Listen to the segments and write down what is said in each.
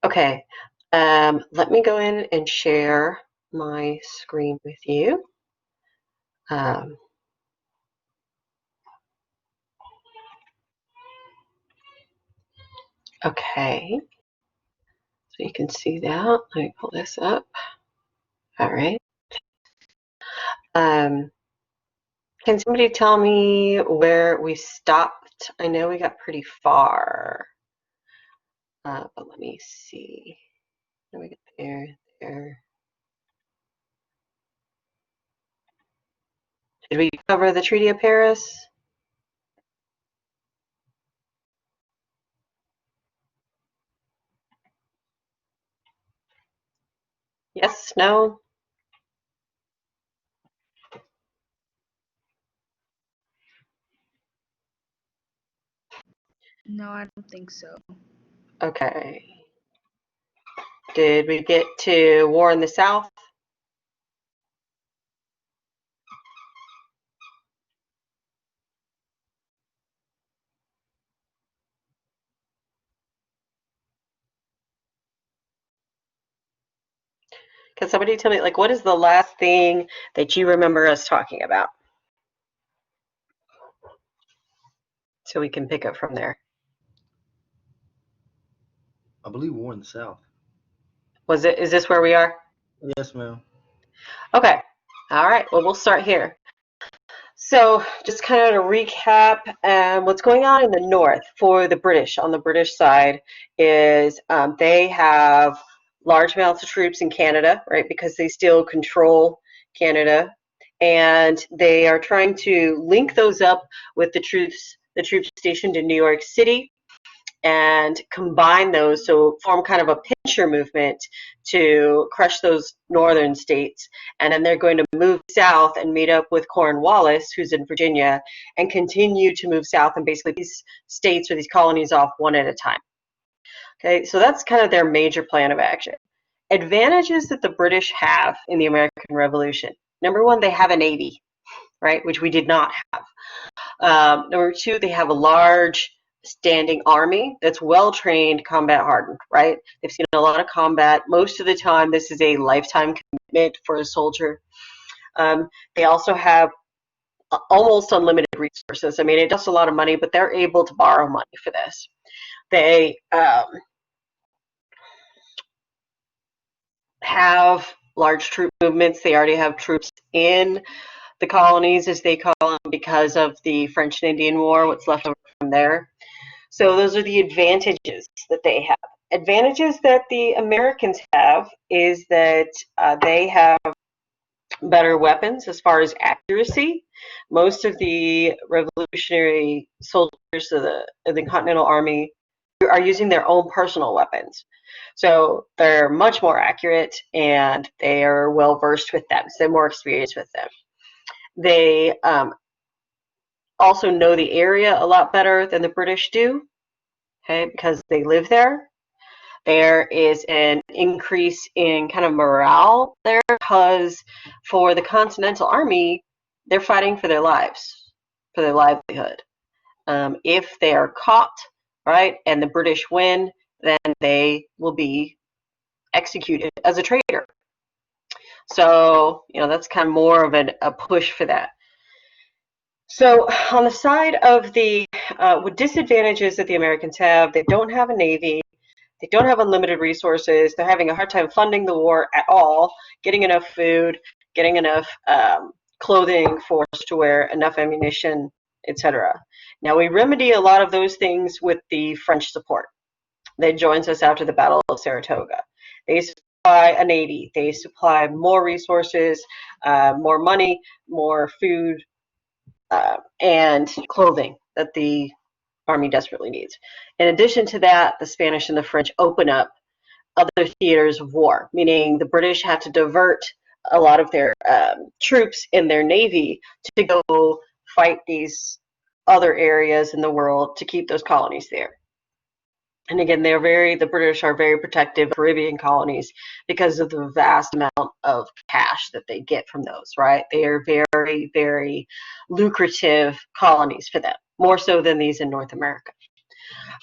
Okay, let me go in and share my screen with you. Um, okay, so you can see that. Let me pull this up. All right. Um, can somebody tell me where we stopped? I know we got pretty far, but let me see. Let me get there. Did we cover the Treaty of Paris? Yes, no? No, I don't think so. Okay. Did we get to War in the South? Can somebody tell me, like, what is the last thing that you remember us talking about? So we can pick up from there. I believe War in the South. Is this where we are? Yes, ma'am. Okay. All right. Well, we'll start here. So just kind of to recap, what's going on in the north for the British, on the British side, is they have large amounts of troops in Canada, right, because they still control Canada, and they are trying to link those up with the troops stationed in New York City, and combine those, so form kind of a pincher movement to crush those northern states. And then they're going to move south and meet up with Cornwallis, who's in Virginia, and continue to move south and basically these states or these colonies off one at a time. Okay, so that's kind of their major plan of action. Advantages that the British have in the American Revolution. Number one, they have a navy, right, which we did not have. Number two, they have a large standing army that's well trained, combat hardened, right? They've seen a lot of combat. Most of the time, this is a lifetime commitment for a soldier. They also have almost unlimited resources. I mean, it costs a lot of money, but they're able to borrow money for this. They have large troop movements. They already have troops in the colonies, as they call them, because of the French and Indian War, what's left over from there. So those are the advantages that they have. Advantages that the Americans have is that they have better weapons as far as accuracy. Most of the revolutionary soldiers of the Continental Army are using their own personal weapons. So they're much more accurate and they are well versed with them. So they're more experienced with them. They also know the area a lot better than the British do, okay, because they live there. There is an increase in kind of morale there because for the Continental Army, they're fighting for their lives, for their livelihood. If they are caught, right, and the British win, then they will be executed as a traitor. So, that's kind of more of a push for that. So on the side of the disadvantages that the Americans have, they don't have a navy, they don't have unlimited resources, they're having a hard time funding the war at all, getting enough food, getting enough clothing for us to wear, enough ammunition, etc. Now we remedy a lot of those things with the French support that joins us after the Battle of Saratoga. They supply a navy, they supply more resources, more money, more food, and clothing that the army desperately needs. In addition to that, the Spanish and the French open up other theaters of war, meaning the British have to divert a lot of their troops in their navy to go fight these other areas in the world to keep those colonies there. And again, the British are very protective of Caribbean colonies because of the vast amount of cash that they get from those, right? They are very, very lucrative colonies for them, more so than these in North America.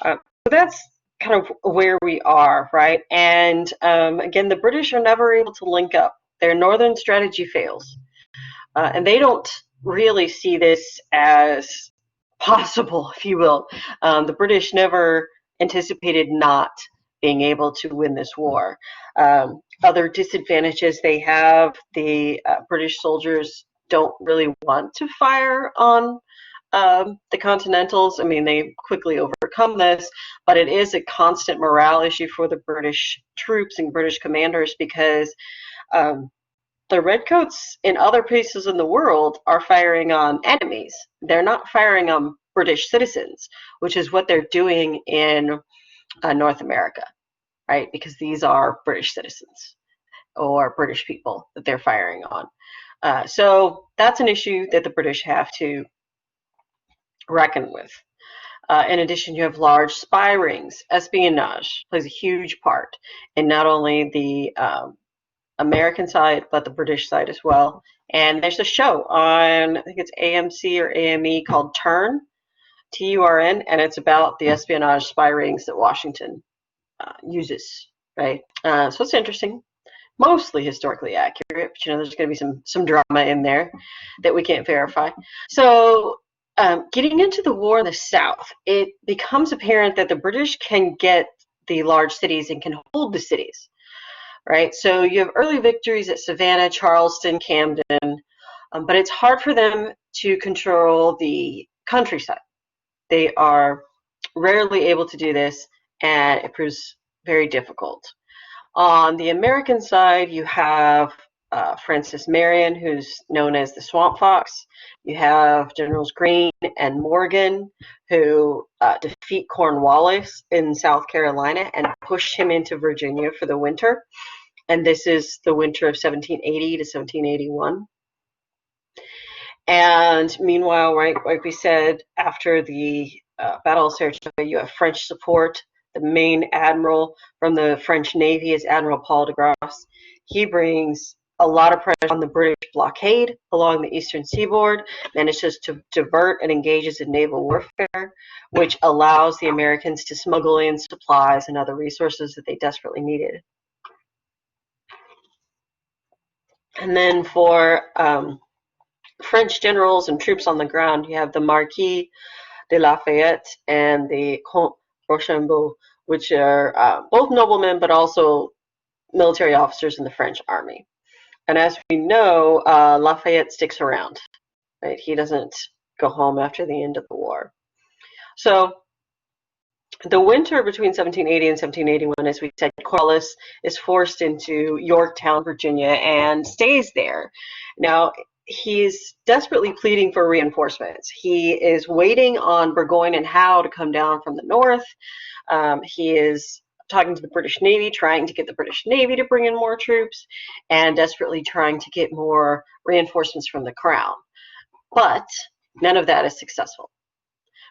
So that's kind of where we are, right? And again, the British are never able to link up. Their northern strategy fails, and they don't really see this as possible, if you will. The British never anticipated not being able to win this war. Other disadvantages they have, the British soldiers don't really want to fire on the Continentals. I mean, they quickly overcome this, but it is a constant morale issue for the British troops and British commanders because um, the redcoats in other places in the world are firing on enemies. They're not firing on British citizens, which is what they're doing in North America, right? Because these are British citizens or British people that they're firing on. So that's an issue that the British have to reckon with. In addition, you have large spy rings. Espionage plays a huge part in not only the American side, but the British side as well. And there's a show on, I think it's AMC or AME called Turn, Turn, and it's about the espionage spy rings that Washington uses, right? So it's interesting. Mostly historically accurate, but there's going to be some drama in there that we can't verify. So getting into the war in the South, it becomes apparent that the British can get the large cities and can hold the cities, right? So you have early victories at Savannah, Charleston, Camden, but it's hard for them to control the countryside. They are rarely able to do this, and it proves very difficult. On the American side, you have Francis Marion, who's known as the Swamp Fox. You have Generals Greene and Morgan, who defeat Cornwallis in South Carolina and push him into Virginia for the winter. And this is the winter of 1780 to 1781. And meanwhile, right, like we said, after the Battle of Saratoga, you have French support. The main admiral from the French Navy is Admiral Paul de Grasse. He brings a lot of pressure on the British blockade along the eastern seaboard, manages to divert and engages in naval warfare, which allows the Americans to smuggle in supplies and other resources that they desperately needed. And then for French generals and troops on the ground, you have the Marquis de Lafayette and the Comte Rochambeau, which are both noblemen but also military officers in the French army. And as we know, Lafayette sticks around, right? He doesn't go home after the end of the war. So the winter between 1780 and 1781, as we said, Cornwallis is forced into Yorktown, Virginia, and stays there. Now, he's desperately pleading for reinforcements. He is waiting on Burgoyne and Howe to come down from the north. He is talking to the British Navy, trying to get the British Navy to bring in more troops, and desperately trying to get more reinforcements from the Crown. But none of that is successful.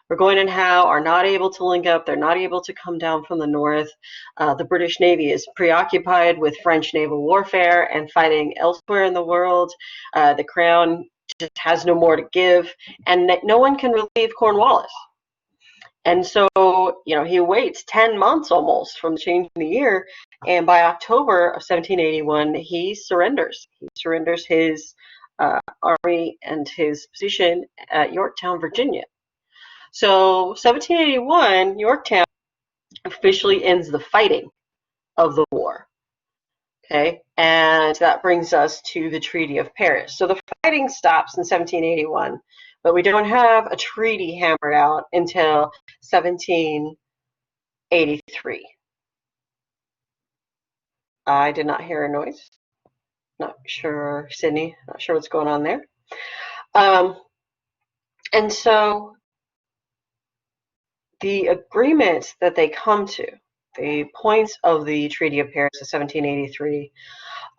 Burgoyne and Howe are not able to link up. They're not able to come down from the north. The British Navy is preoccupied with French naval warfare and fighting elsewhere in the world. The Crown just has no more to give, and no one can relieve Cornwallis. And so, he waits 10 months almost from the change in the year, and by October of 1781, he surrenders. He surrenders his army and his position at Yorktown, Virginia. So 1781, Yorktown officially ends the fighting of the war. Okay, and that brings us to the Treaty of Paris. So the fighting stops in 1781, but we don't have a treaty hammered out until 1783. I did not hear a noise. Not sure, Sydney, not sure what's going on there. And so the agreements that they come to, the points of the Treaty of Paris of 1783,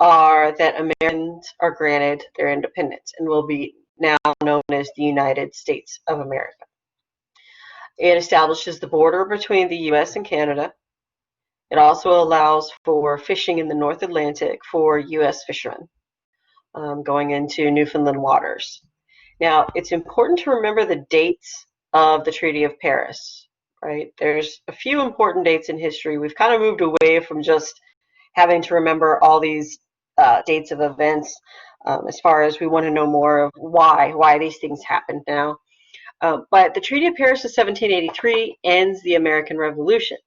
are that Americans are granted their independence and will be now known as the United States of America. It establishes the border between the U.S. and Canada. It also allows for fishing in the North Atlantic for U.S. fishermen going into Newfoundland waters. Now, it's important to remember the dates of the Treaty of Paris. right? There's a few important dates in history. We've kind of moved away from just having to remember all these dates of events, as far as we want to know more of why these things happened now. But the Treaty of Paris of 1783 ends the American Revolution.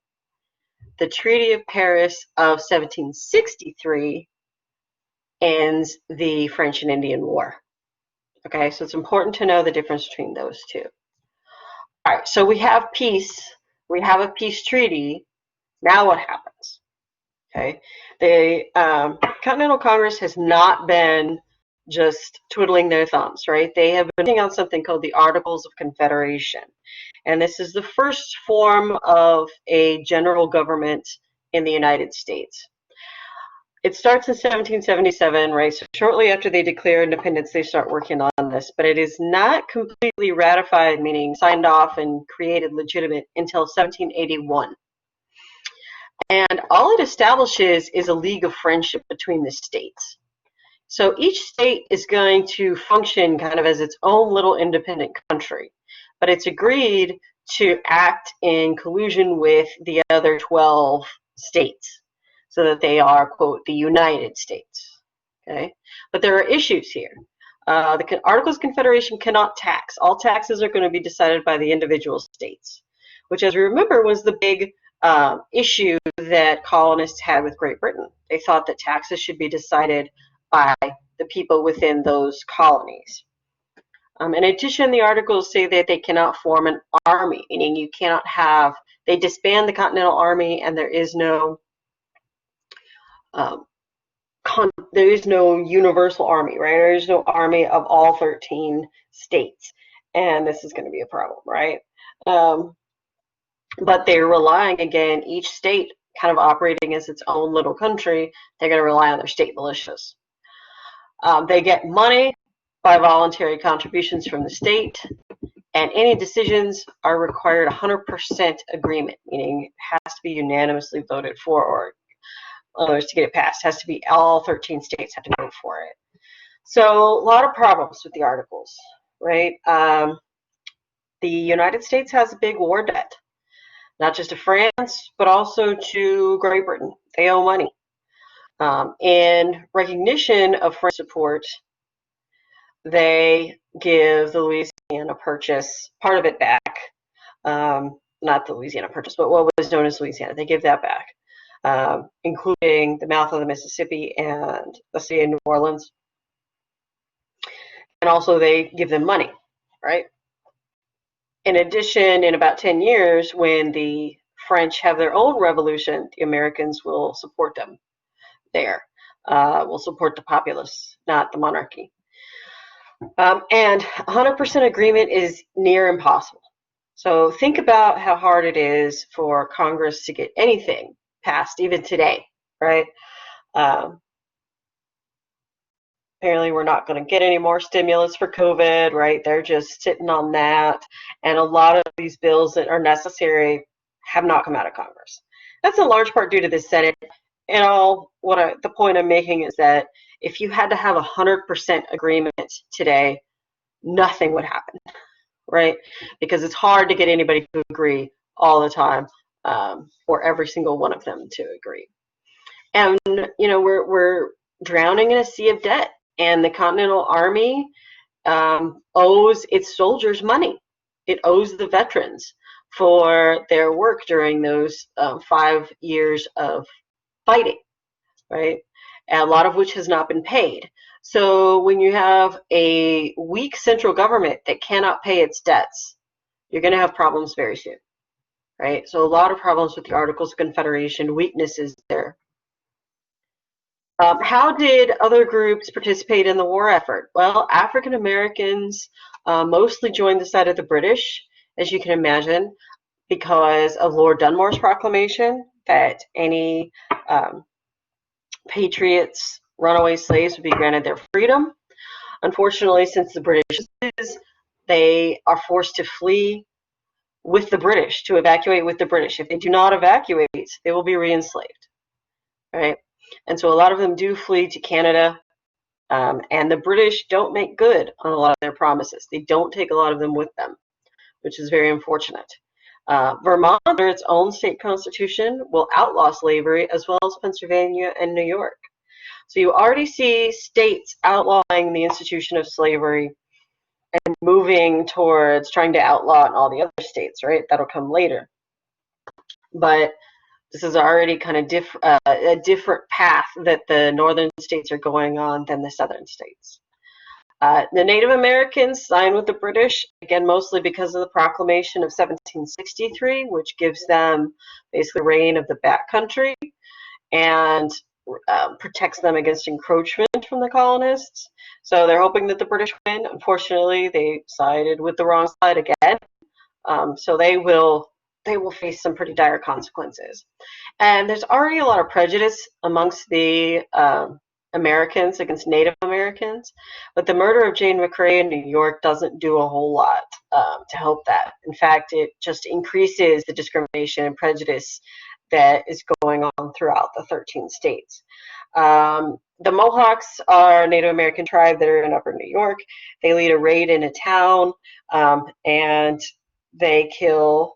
The Treaty of Paris of 1763 ends the French and Indian War. Okay, so it's important to know the difference between those two. All right, so we have peace. We have a peace treaty. Now what happens? Okay, the Continental Congress has not been just twiddling their thumbs, right? They have been putting out something called the Articles of Confederation. And this is the first form of a general government in the United States. It starts in 1777, right? So shortly after they declare independence, they start working on this, but it is not completely ratified, meaning signed off and created legitimate, until 1781. And all it establishes is a league of friendship between the states. So each state is going to function kind of as its own little independent country, but it's agreed to act in collusion with the other 12 states so that they are, quote, the United States. Okay, but there are issues here. The Articles of Confederation cannot tax. All taxes are going to be decided by the individual states, which, as we remember, was the big issue that colonists had with Great Britain. They thought that taxes should be decided by the people within those colonies. In addition, the articles say that they cannot form an army, meaning you cannot have, they disband the Continental Army, and there is no universal army, right? There is no army of all 13 states, and this is going to be a problem, right? But they're relying, again, each state kind of operating as its own little country, they're going to rely on their state militias. They get money by voluntary contributions from the state, and any decisions are required 100% agreement, meaning it has to be unanimously voted for, or others to get it passed. It has to be all 13 states have to vote for it. So a lot of problems with the articles, right? The United States has a big war debt, not just to France, but also to Great Britain. They owe money. In recognition of French support, they give the Louisiana Purchase part of it back. Not the Louisiana Purchase, but what was known as Louisiana. They give that back, including the mouth of the Mississippi and the city of New Orleans. And also they give them money, right? In addition, in about 10 years, when the French have their own revolution, the Americans will support them there. Will support the populace, not the monarchy. And 100% agreement is near impossible. So think about how hard it is for Congress to get anything passed, even today, right? Apparently we're not going to get any more stimulus for COVID, right? They're just sitting on that. And a lot of these bills that are necessary have not come out of Congress. That's in large part due to the Senate. And the point I'm making is that if you had to have 100% agreement today, nothing would happen, right? Because it's hard to get anybody to agree all the time, or every single one of them to agree. And we're drowning in a sea of debt, and the Continental Army owes its soldiers money. It owes the veterans for their work during those 5 years of fighting, right? And a lot of which has not been paid. So when you have a weak central government that cannot pay its debts, you're going to have problems very soon, right? So a lot of problems with the Articles of Confederation, weaknesses there. How did other groups participate in the war effort? Well, African Americans mostly joined the side of the British, as you can imagine, because of Lord Dunmore's proclamation that any patriots, runaway slaves, would be granted their freedom. Unfortunately, since the British, they are forced to flee with the British, to evacuate with the British. If they do not evacuate, they will be re-enslaved, right? And so a lot of them do flee to Canada, and the British don't make good on a lot of their promises. They don't take a lot of them with them, which is very unfortunate. Vermont, under its own state constitution, will outlaw slavery, as well as Pennsylvania and New York. So you already see states outlawing the institution of slavery and moving towards trying to outlaw it in all the other states, right? That'll come later. But this is already kind of a different path that the northern states are going on than the southern states. The Native Americans signed with the British, again, mostly because of the Proclamation of 1763, which gives them basically reign of the backcountry and protects them against encroachment from the colonists. So they're hoping that the British win. Unfortunately, they sided with the wrong side again. So they will face some pretty dire consequences. And there's already a lot of prejudice amongst the Americans against Native Americans, but the murder of Jane McCrae in New York doesn't do a whole lot to help that. In fact, it just increases the discrimination and prejudice that is going on throughout the 13 states. The Mohawks are a Native American tribe that are in Upper New York. They lead a raid in a town, and they kill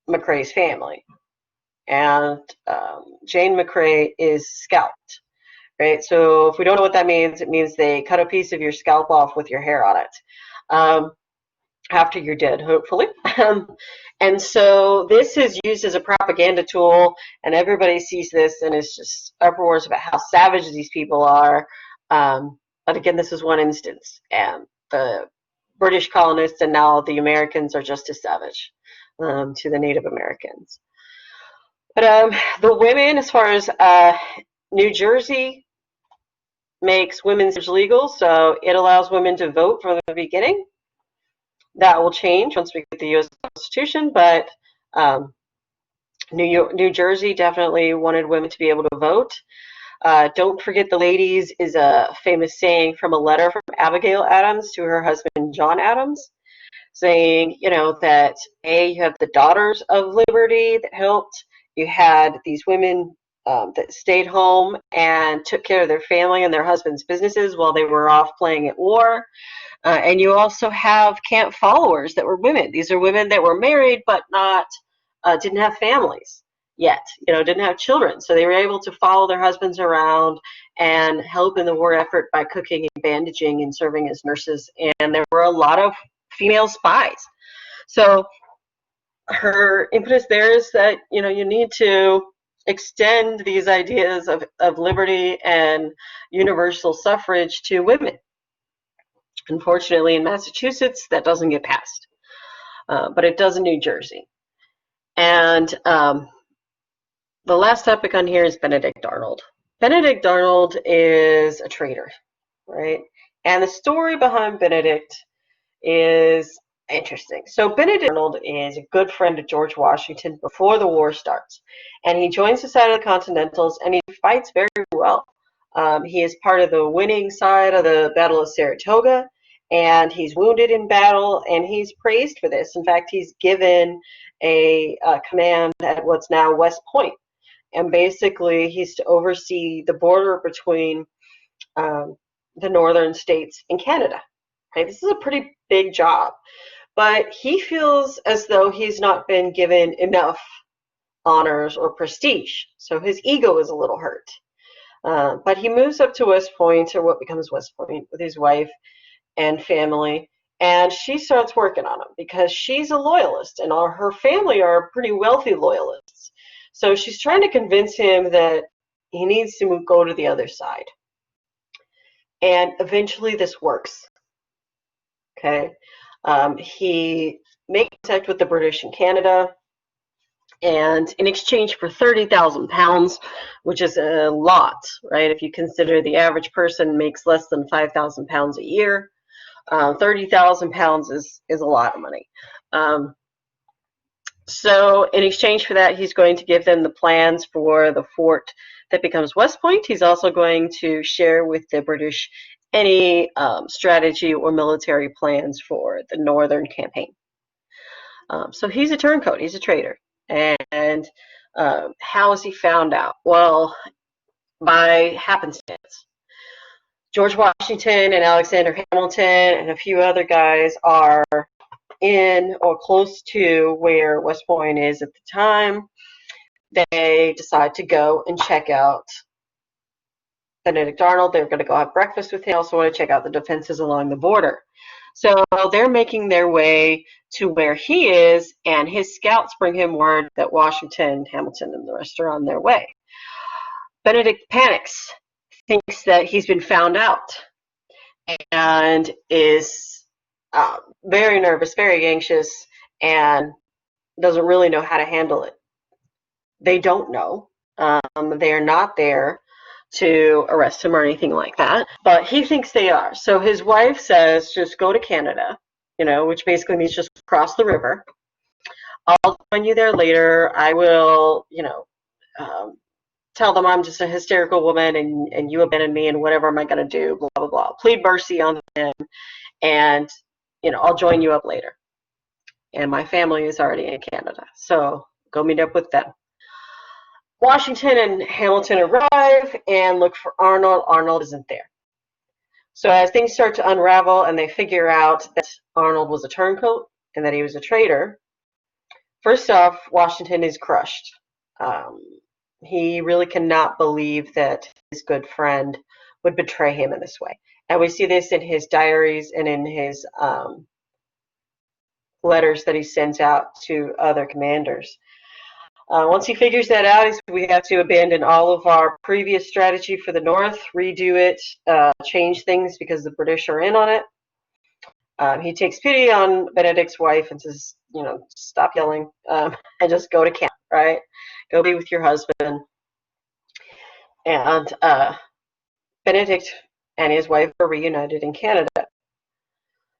McCrae's family. And Jane McCrae is scalped, right? So if we don't know what that means, it means they cut a piece of your scalp off with your hair on it after you're dead, hopefully. And so this is used as a propaganda tool, and everybody sees this and is just uproars about how savage these people are. But again, this is one instance, and the British colonists and now the Americans are just as savage to the Native Americans. But the women, as far as New Jersey makes women's suffrage legal, so it allows women to vote from the beginning. That will change once we get the U.S. Constitution, but New Jersey definitely wanted women to be able to vote. Don't forget the ladies is a famous saying from a letter from Abigail Adams to her husband John Adams, saying, you know, that you have the Daughters of Liberty that helped. You had these women that stayed home and took care of their family and their husbands' businesses while they were off playing at war. And you also have camp followers that were women. These are women that were married but not didn't have families yet, you know, didn't have children. So they were able to follow their husbands around and help in the war effort by cooking and bandaging and serving as nurses. And there were a lot of female spies. So her impetus there is that, you know, you need to extend these ideas of liberty and universal suffrage to women. Unfortunately, in Massachusetts, that doesn't get passed, but it does in New Jersey. And the last topic on here is Benedict Arnold. Benedict Arnold is a traitor, right? And the story behind Benedict is interesting. So Benedict Arnold is a good friend of George Washington before the war starts. And he joins the side of the Continentals, and he fights very well. He is part of the winning side of the Battle of Saratoga, and he's wounded in battle, and he's praised for this. In fact, he's given a command at what's now West Point. And basically, he's to oversee the border between the northern states and Canada. Okay, this is a pretty big job. But he feels as though he's not been given enough honors or prestige. So his ego is a little hurt. But he moves up to West Point, or what becomes West Point, with his wife and family, and she starts working on him because she's a loyalist, and her family are pretty wealthy loyalists. So she's trying to convince him that he needs to go to the other side. And eventually this works. Okay. He makes contact with the British in Canada, and in exchange for 30,000 pounds, which is a lot, right? If you consider the average person makes less than 5,000 pounds a year, 30,000 pounds is a lot of money. So in exchange for that, he's going to give them the plans for the fort that becomes West Point. He's also going to share with the British any strategy or military plans for the northern campaign. So he's a turncoat, he's a traitor. And how is he found out? Well, by happenstance. George Washington and Alexander Hamilton and a few other guys are in or close to where West Point is at the time, they decide to go and check out Benedict Arnold. They're going to go have breakfast with him. They also want to check out the defenses along the border. So they're making their way to where he is, and his scouts bring him word that Washington, Hamilton, and the rest are on their way. Benedict panics, thinks that he's been found out, and is very nervous, very anxious, and doesn't really know how to handle it. They don't know. They're not there to arrest him or anything like that, but he thinks they are. So his wife says, just go to Canada, which basically means just cross the river. I'll join you there later. I will, tell them I'm just a hysterical woman and you abandoned me and whatever am I going to do, blah, blah, blah. Plead mercy on them and, I'll join you up later. And my family is already in Canada, so go meet up with them. Washington and Hamilton arrive and look for Arnold. Arnold isn't there. So as things start to unravel and they figure out that Arnold was a turncoat and that he was a traitor, first off, Washington is crushed. He really cannot believe that his good friend would betray him in this way. And we see this in his diaries and in his letters that he sends out to other commanders. Once he figures that out, we have to abandon all of our previous strategy for the North, redo it, change things because the British are in on it. He takes pity on Benedict's wife and says, stop yelling and just go to camp, right? Go be with your husband. And Benedict and his wife are reunited in Canada.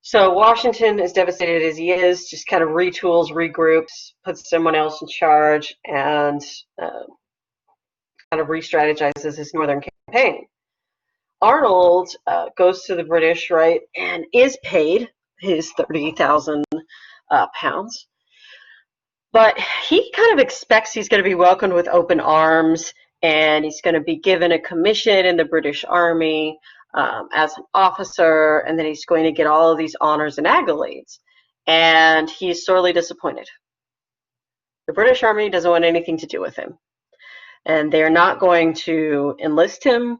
So Washington, as devastated as he is, just kind of retools, regroups, puts someone else in charge, and kind of re-strategizes his northern campaign. Arnold goes to the British, right, and is paid his 30,000 pounds. But he kind of expects he's going to be welcomed with open arms, and he's going to be given a commission in the British Army as an officer, and then he's going to get all of these honors and accolades. And he's sorely disappointed. The British Army doesn't want anything to do with him. And they're not going to enlist him.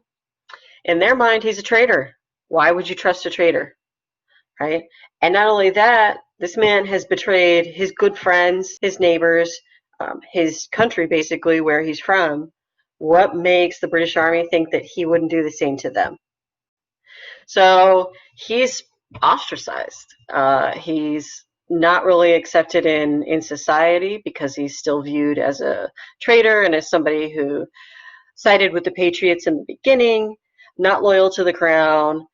In their mind, he's a traitor. Why would you trust a traitor? Right? And not only that, this man has betrayed his good friends, his neighbors, his country, basically, where he's from. What makes the British Army think that he wouldn't do the same to them? So he's ostracized. He's not really accepted in society because he's still viewed as a traitor and as somebody who sided with the Patriots in the beginning, not loyal to the crown.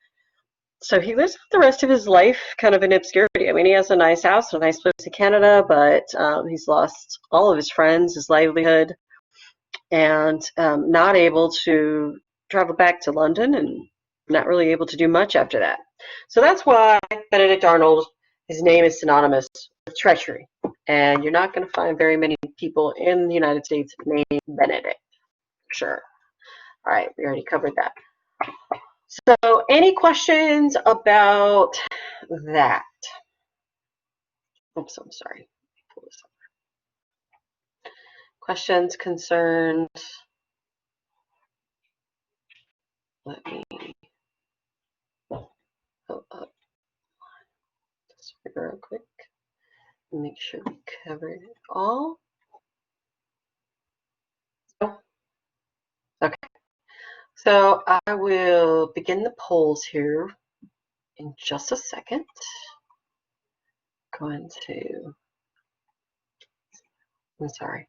So he lives the rest of his life kind of in obscurity. I mean, he has a nice house, a nice place in Canada, but he's lost all of his friends, his livelihood, and not able to travel back to London and not really able to do much after that. So that's why Benedict Arnold, his name is synonymous with treachery. And you're not going to find very many people in the United States named Benedict. Sure. All right, we already covered that. So any questions about that? Oops, I'm sorry. Pull this up. Questions, concerns? Let me pull up this real quick. Make sure we covered it all. Oh, okay. So I will begin the polls here in just a second. Going to, I'm sorry.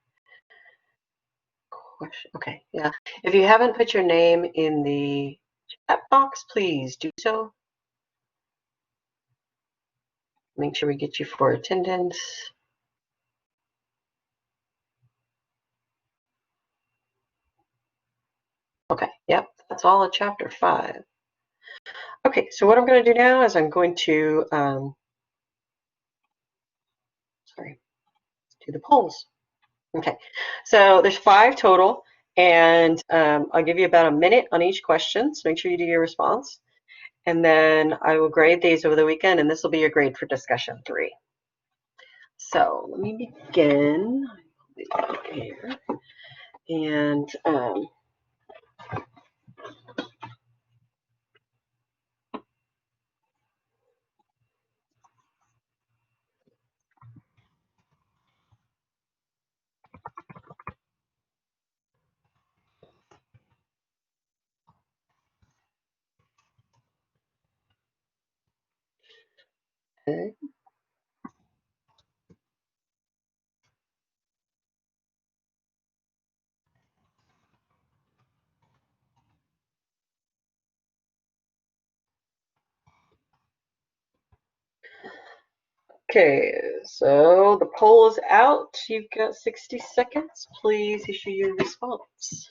Question. Okay, yeah. If you haven't put your name in the chat box, please do so. Make sure we get you for attendance. Okay, yep, that's all of chapter 5. Okay, so what I'm going to do now is I'm going to, do the polls. Okay, so there's 5 total, and I'll give you about a minute on each question, so make sure you do your response. And then I will grade these over the weekend, and this will be your grade for discussion 3. So let me begin here. And okay, so the poll is out. You've got 60 seconds. Please issue your response.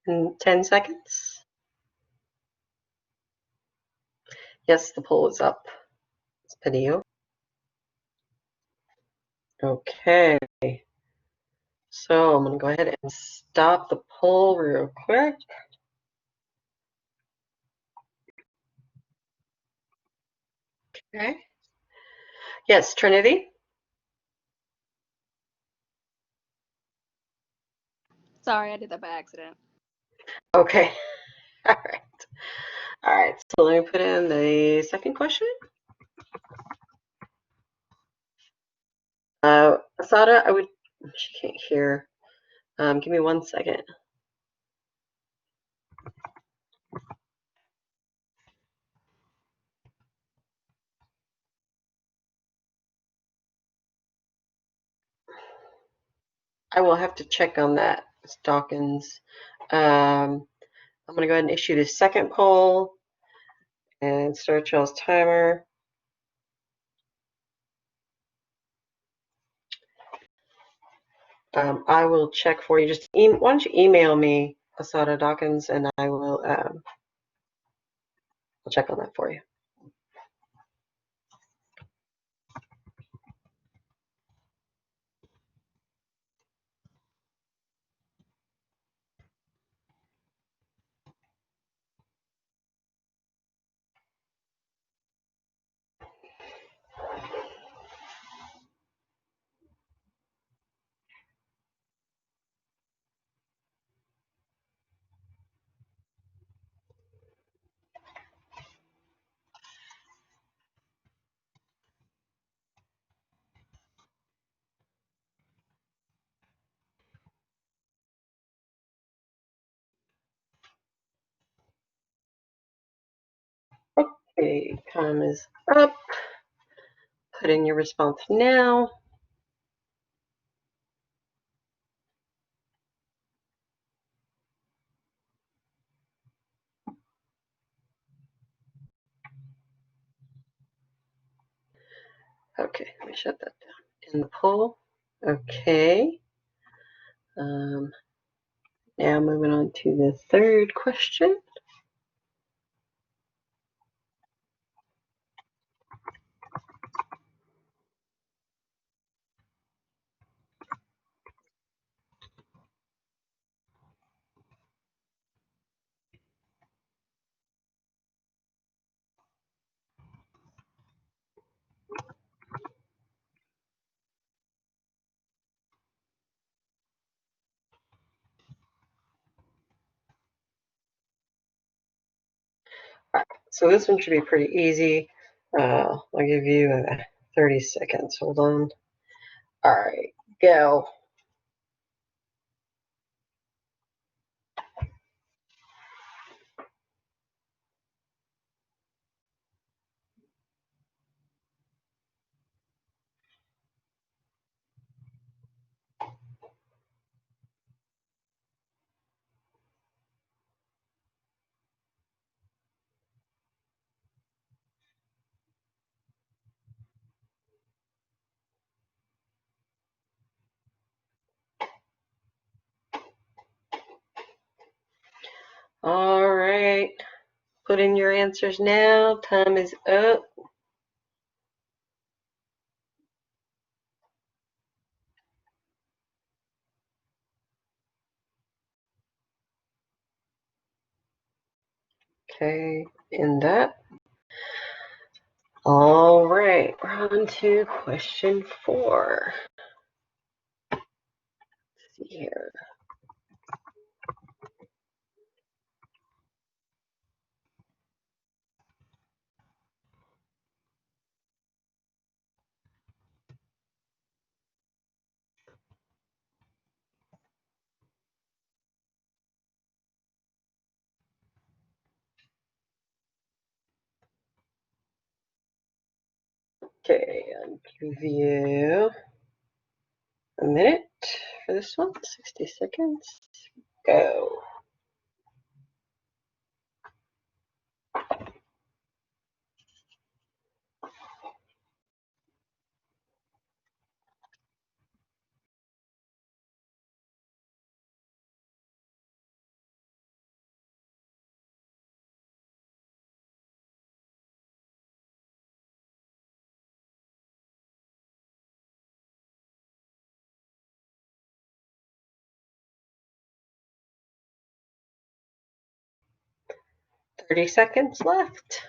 In 10 seconds. Yes, the poll is up. It's Padillo. Okay. So I'm going to go ahead and stop the poll real quick. Okay. Yes, Trinity? Sorry, I did that by accident. Okay. All right. All right. So let me put in the second question. Asada, she can't hear. Give me 1 second. I will have to check on that, Ms. Dawkins. I'm going to go ahead and issue the second poll and start Charles' timer. I will check for you. Just why don't you email me, Asada Dawkins, and I will I'll check on that for you. Okay, time is up. Put in your response now. Okay, let me shut that down. In the poll. Okay. Now moving on to the third question. All right, so this one should be pretty easy. I'll give you 30 seconds. Hold on. All right, go. All right. Put in your answers now. Time is up. Okay, in that. All right, we're on to question 4. Let's see here. Okay, I'll give you a minute for this one. 60 seconds. Go. Thirty seconds left.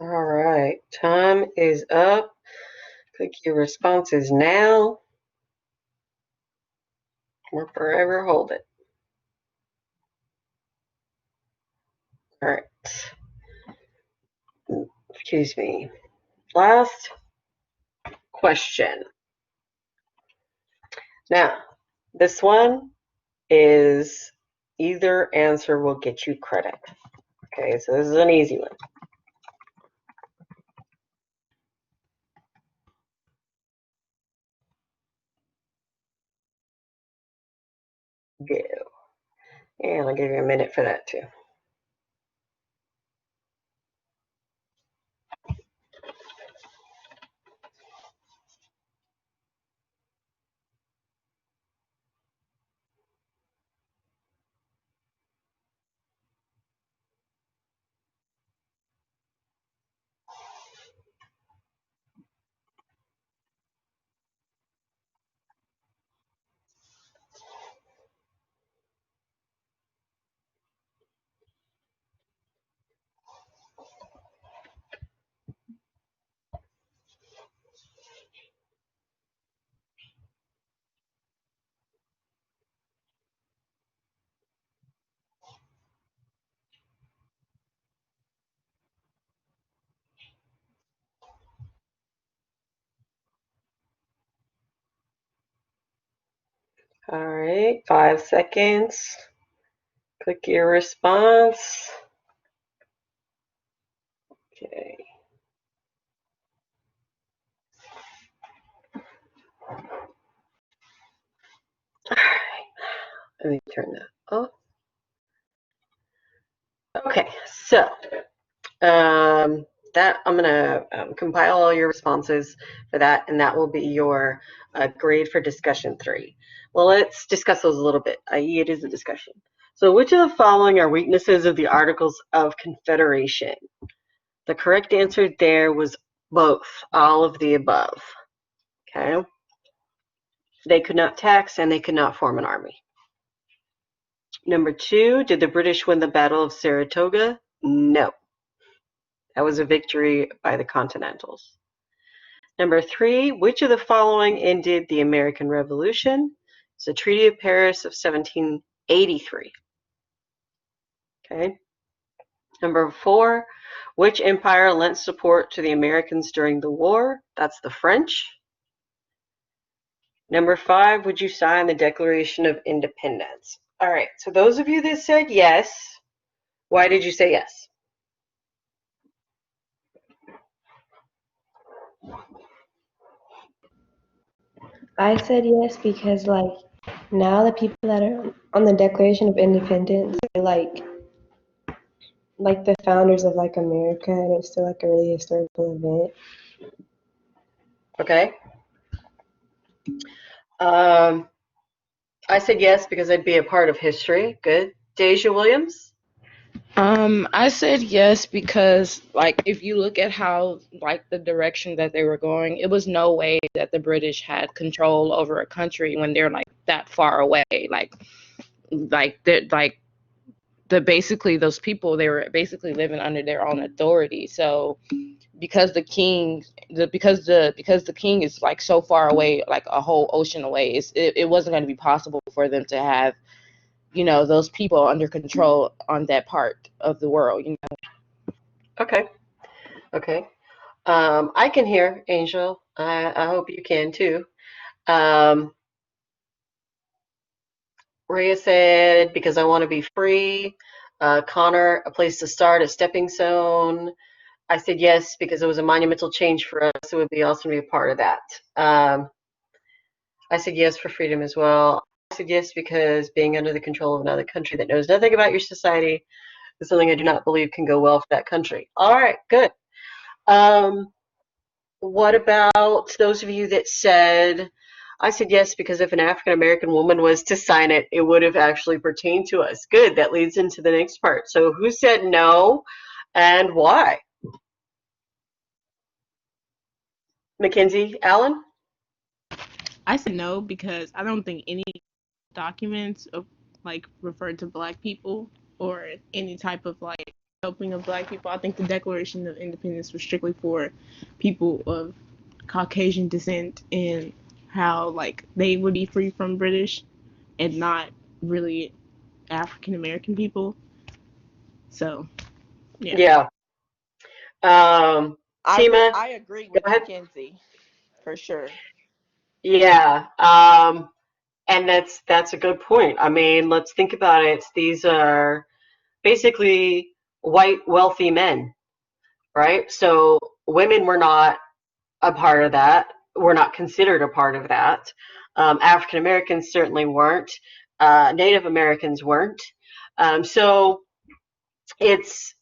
All right, time is up. Click your responses now or forever hold it. All right. Excuse me. Last question. Now, this one is either answer will get you credit. Okay, so this is an easy one. Go. And I'll give you a minute for that too. All right, 5 seconds. Click your response. Okay. All right, let me turn that off. Okay, so that I'm gonna compile all your responses for that, and that will be your grade for discussion 3. Well, let's discuss those a little bit, i.e. it is a discussion. So which of the following are weaknesses of the Articles of Confederation? The correct answer there was both, all of the above. Okay. They could not tax and they could not form an army. Number 2, did the British win the Battle of Saratoga? No. That was a victory by the Continentals. Number 3, which of the following ended the American Revolution? It's the Treaty of Paris of 1783. Okay. Number 4, which empire lent support to the Americans during the war? That's the French. Number 5, would you sign the Declaration of Independence? All right, so those of you that said yes, why did you say yes? I said yes because like now the people that are on the Declaration of Independence, they're like the founders of like America, and it's still like a really historical event. Okay. I said yes because I'd be a part of history. Good. Deja Williams? I said yes because, like, if you look at how, like, the direction that they were going, it was no way that the British had control over a country when they're like that far away. Like the basically those people, they were basically living under their own authority. So because because the king is like so far away, like a whole ocean away, it wasn't going to be possible for them to have, those people under control on that part of the world. Okay. Okay. I can hear, Angel. I hope you can too. Um, Rhea said, because I want to be free. Connor, a place to start, a stepping stone. I said yes because it was a monumental change for us. It would be awesome to be a part of that. I said yes for freedom as well. I said yes because being under the control of another country that knows nothing about your society is something I do not believe can go well for that country. All right, good. What about those of you that said, I said yes because if an African American woman was to sign it, it would have actually pertained to us. Good, that leads into the next part. So who said no and why? Mackenzie, Allen? I said no because I don't think any documents of like refer to Black people or any type of like helping of Black people. I think the Declaration of Independence was strictly for people of Caucasian descent and how like they would be free from British and not really African American people. So yeah. Yeah. Tima, I agree go with ahead. Mackenzie for sure. Yeah. And that's a good point. I mean, let's think about it. These are basically white wealthy men, right? So women were not a part of that. Were not considered a part of that. African Americans certainly weren't. Native Americans weren't. So it's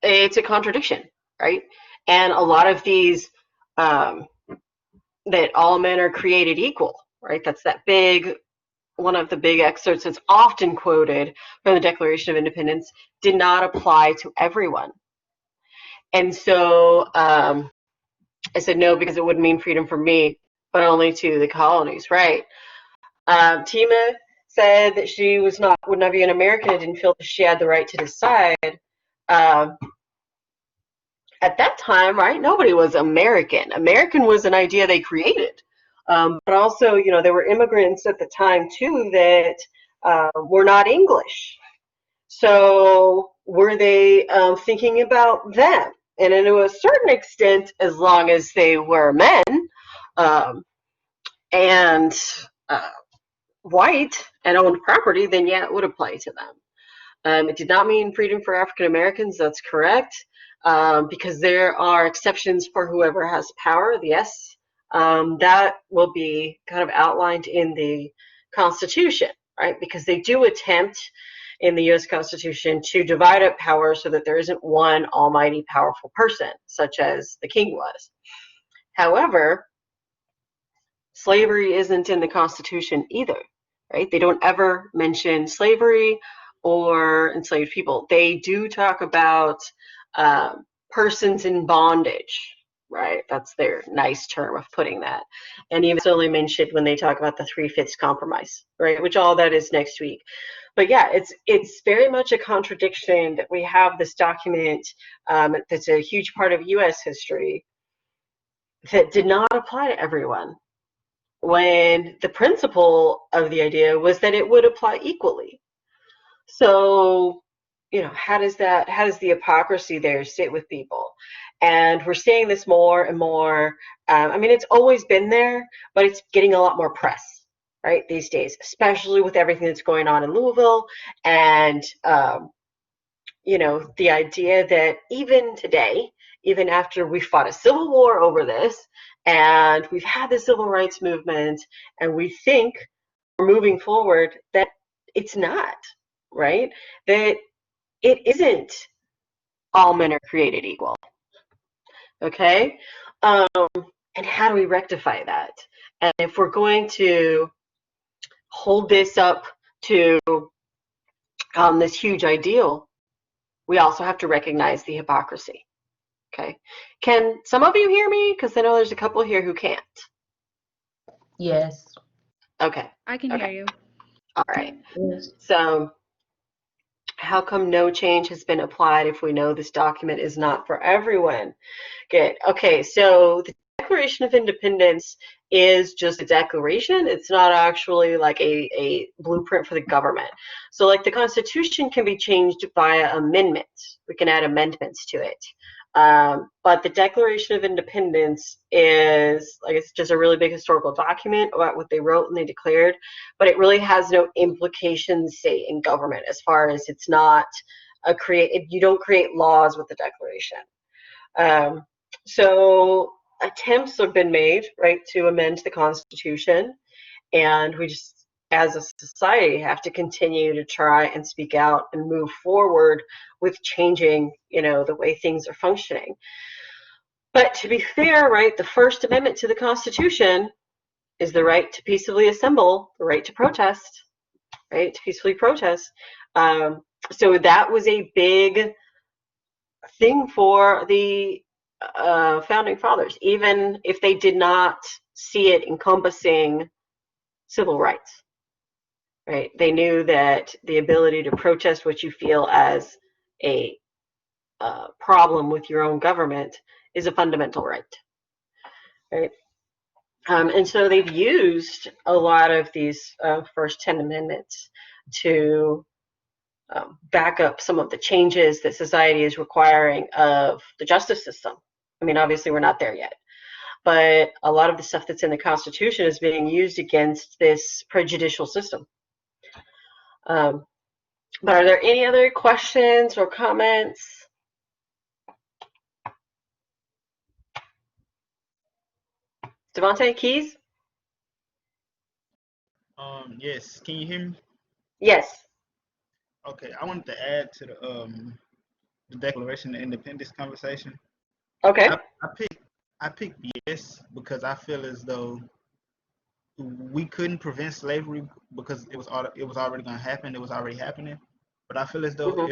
a contradiction, right? And a lot of these um, that all men are created equal, right? That's that big one of the big excerpts that's often quoted from the Declaration of Independence did not apply to everyone. And so I said no because it wouldn't mean freedom for me, but only to the colonies, right? Tima said that she would not be an American and didn't feel that she had the right to decide. Um, at that time, right, nobody was American. American was an idea they created. But also, there were immigrants at the time, too, that were not English. So were they thinking about them? And to a certain extent, as long as they were men um, and uh, white and owned property, then yeah, it would apply to them. It did not mean freedom for African Americans, that's correct, because there are exceptions for whoever has power, yes. That will be kind of outlined in the Constitution, right? Because they do attempt in the U.S. Constitution to divide up power so that there isn't one almighty powerful person, such as the king was. However, slavery isn't in the Constitution either, right? They don't ever mention slavery or enslaved people. They do talk about persons in bondage, right? That's their nice term of putting that. And even it's only mentioned when they talk about the 3/5 compromise, right? Which all that is next week. But yeah, it's very much a contradiction that we have this document that's a huge part of U.S. history that did not apply to everyone, when the principle of the idea was that it would apply equally. So, how does the hypocrisy there sit with people? And we're seeing this more and more. I mean, it's always been there, but it's getting a lot more press, right, these days, especially with everything that's going on in Louisville. And, the idea that even today even after we fought a civil war over this, and we've had the civil rights movement, and we think we're moving forward, that it's not, right? That it isn't all men are created equal, okay? And how do we rectify that? And if we're going to hold this up to this huge ideal, we also have to recognize the hypocrisy. Okay. Can some of you hear me? Because I know there's a couple here who can't. Yes. Okay. I can Okay. hear you. All right. Yes. So how come no change has been applied if we know this document is not for everyone? Good. Okay. So the Declaration of Independence is just a declaration. It's not actually like a blueprint for the government. So like the Constitution can be changed via amendments. We can add amendments to it. But the Declaration of Independence is, like, it's just a really big historical document about what they wrote and they declared, but it really has no implications, say, in government, as far as it's not you don't create laws with the Declaration. So attempts have been made, right, to amend the Constitution, and we just, as a society, have to continue to try and speak out and move forward with changing, the way things are functioning. But to be fair, right, the First Amendment to the Constitution is the right to peacefully assemble, the right to protest, right, to peacefully protest. So that was a big thing for the founding fathers, even if they did not see it encompassing civil rights. Right? They knew that the ability to protest what you feel as a problem with your own government is a fundamental right. Right? And so they've used a lot of these first 10 amendments to back up some of the changes that society is requiring of the justice system. I mean, obviously, we're not there yet. But a lot of the stuff that's in the Constitution is being used against this prejudicial system. But are there any other questions or comments? Devontae, Keys? Yes. Can you hear me? Yes. Okay. I wanted to add to the Declaration of Independence conversation. Okay. I picked yes because I feel as though we couldn't prevent slavery because it was already going to happen. It was already happening. But I feel as though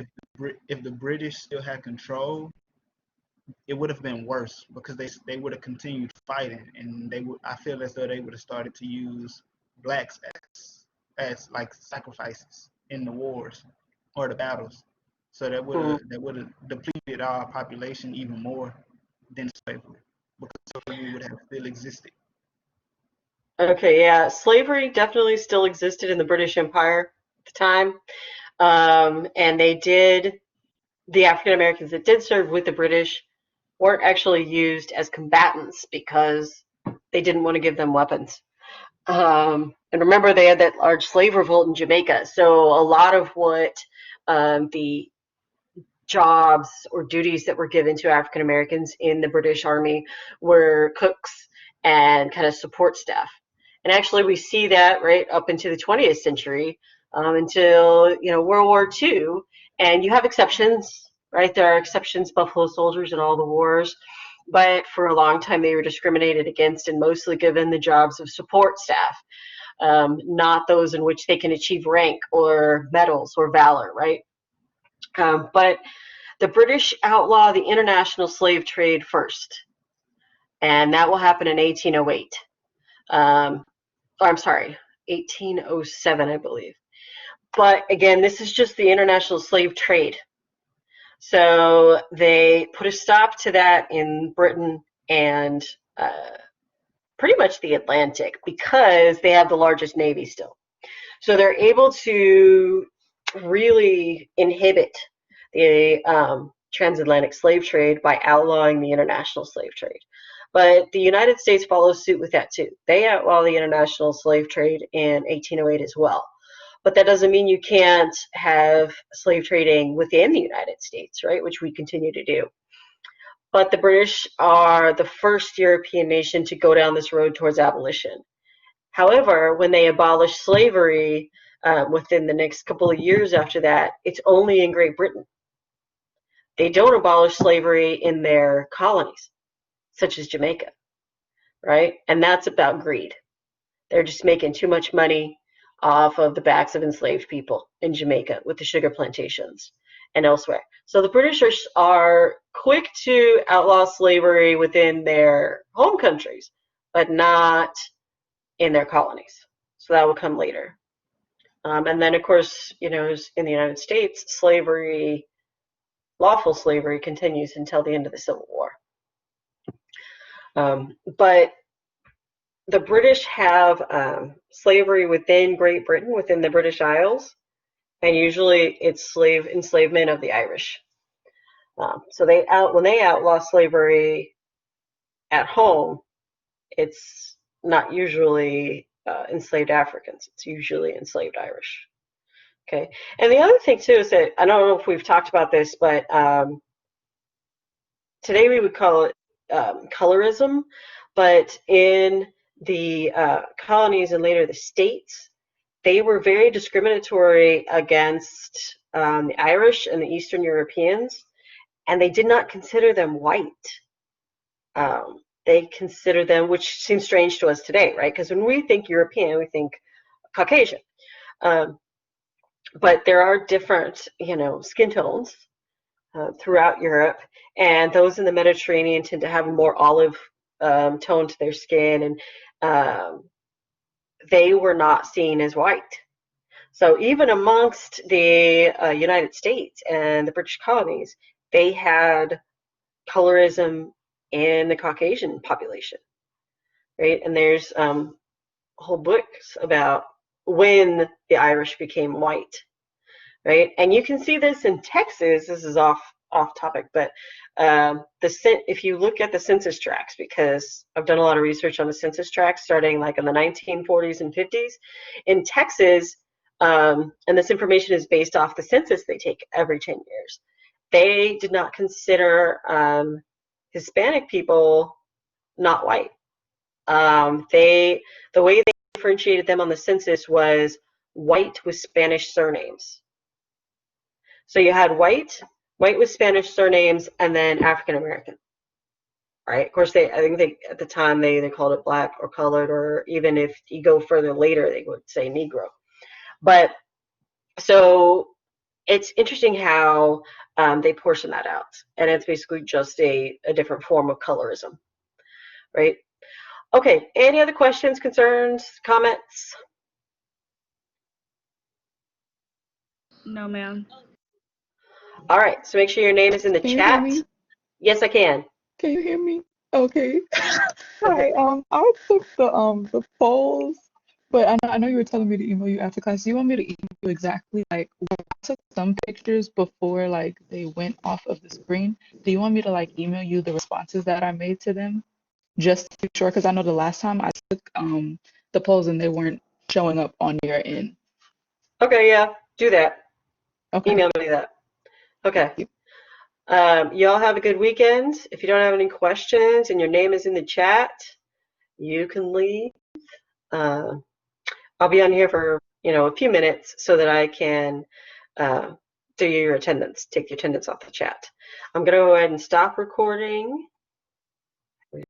if the British still had control, it would have been worse because they would have continued fighting, and I feel as though they would have started to use blacks as like sacrifices in the wars or the battles. So that would have depleted our population even more than slavery, because slavery would have still existed. Okay, yeah. Slavery definitely still existed in the British Empire at the time. And the African Americans that did serve with the British weren't actually used as combatants because they didn't want to give them weapons. And remember, they had that large slave revolt in Jamaica. So a lot of what the jobs or duties that were given to African Americans in the British Army were cooks and kind of support staff. And actually, we see that right up into the 20th century, until World War II. And you have exceptions, right? There are exceptions, Buffalo Soldiers in all the wars. But for a long time, they were discriminated against and mostly given the jobs of support staff, not those in which they can achieve rank or medals or valor, right? But the British outlaw the international slave trade first, and that will happen in 1808. I'm sorry, 1807, I believe. But again, this is just the international slave trade. So they put a stop to that in Britain and pretty much the Atlantic because they have the largest navy still. So they're able to really inhibit the transatlantic slave trade by outlawing the international slave trade. But the United States follows suit with that too. They outlaw the international slave trade in 1808 as well. But that doesn't mean you can't have slave trading within the United States, right? Which we continue to do. But the British are the first European nation to go down this road towards abolition. However, when they abolished slavery within the next couple of years after that, it's only in Great Britain. They don't abolish slavery in their colonies, such as Jamaica, right? And that's about greed. They're just making too much money off of the backs of enslaved people in Jamaica with the sugar plantations and elsewhere. So the British are quick to outlaw slavery within their home countries, but not in their colonies. So that will come later. And then, of course, in the United States, slavery, lawful slavery, continues until the end of the Civil War. But the British have slavery within Great Britain, within the British Isles, and usually it's enslavement of the Irish. So when they outlaw slavery at home, it's not usually enslaved Africans. It's usually enslaved Irish. Okay. And the other thing too is that I don't know if we've talked about this, but today we would call it colorism, but in the colonies and later the states, they were very discriminatory against the Irish and the Eastern Europeans, and they did not consider them white. They considered them, which seems strange to us today, right? Because when we think European, we think Caucasian. But there are different, skin tones throughout Europe, and those in the Mediterranean tend to have a more olive tone to their skin, and they were not seen as white. So even amongst the United States and the British colonies, they had colorism in the Caucasian population, right? And there's whole books about when the Irish became white, right? And you can see this in Texas. This is off topic, but if you look at the census tracts, because I've done a lot of research on the census tracts starting like in the 1940s and 50s in Texas, and this information is based off the census they take every 10 years. They did not consider Hispanic people not white. The way they differentiated them on the census was white with Spanish surnames. So you had white with Spanish surnames, and then African American. Right? Of course, I think at the time they called it black or colored, or even if you go further later, they would say Negro. But so it's interesting how they portion that out, and it's basically just a different form of colorism, right? Okay, any other questions, concerns, comments? No, ma'am. All right, so make sure your name is in the Can you chat. hear me? Yes, I can. Can you hear me? Okay. Hi. I took the polls, but I know you were telling me to email you after class. Do you want me to email you exactly like I took some pictures before like they went off of the screen? Do you want me to like email you the responses that I made to them? Just to be sure, because I know the last time I took the polls and they weren't showing up on your end. Okay, yeah, do that. Okay. Email me that. Okay. Thank you. Y'all have a good weekend. If you don't have any questions and your name is in the chat, you can leave. I'll be on here for a few minutes so that I can do your attendance, take your attendance off the chat. I'm going to go ahead and stop recording.